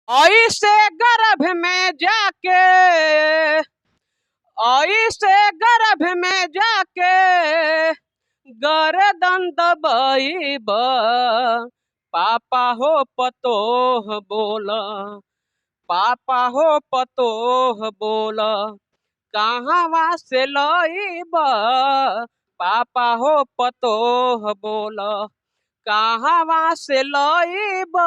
ऐसे गर्भ में जाके, ऐसे गर्भ में जाके गर्दन दबईब, पापा हो पतोह बोल, पापा हो पतोह बोल, कहवा से लईब, पापा हो पतोह बोल, कहवा से लईब,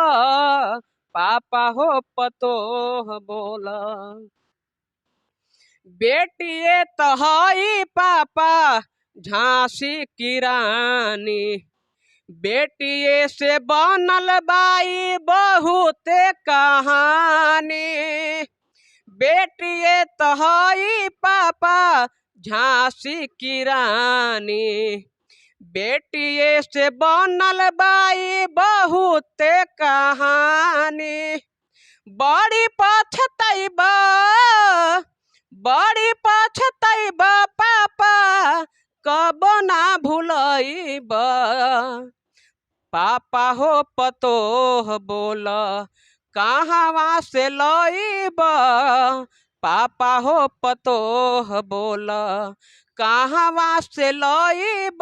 पापा हो पतोह बोल। बेटिए तो हई पापा झांसी की रानी, बेटिए से बनल बाई बहुते कहानी, बेटिए तो हई पापा झांसी की रानी, बेटिए से बनल बाई बहुते कहानी, बड़ी पछतैबा, बड़ी पछतैबा पापा कब ना भूलैब, पापा हो पतोह बोल, कहवा से लईब, पापा हो पतोह बोल, कहवा से लईब,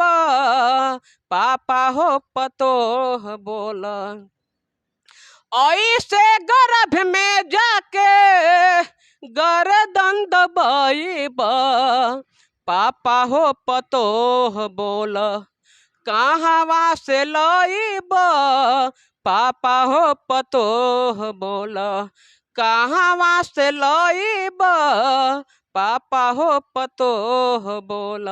पापा हो पतोह बोल। ऐसे गर्भ में जाके गर्दन दबईब, पापा हो पतोह बोल, कहवा से लईब, पापा हो पतोह बोल, कहवा से लईब, पापा हो पतोह बोल।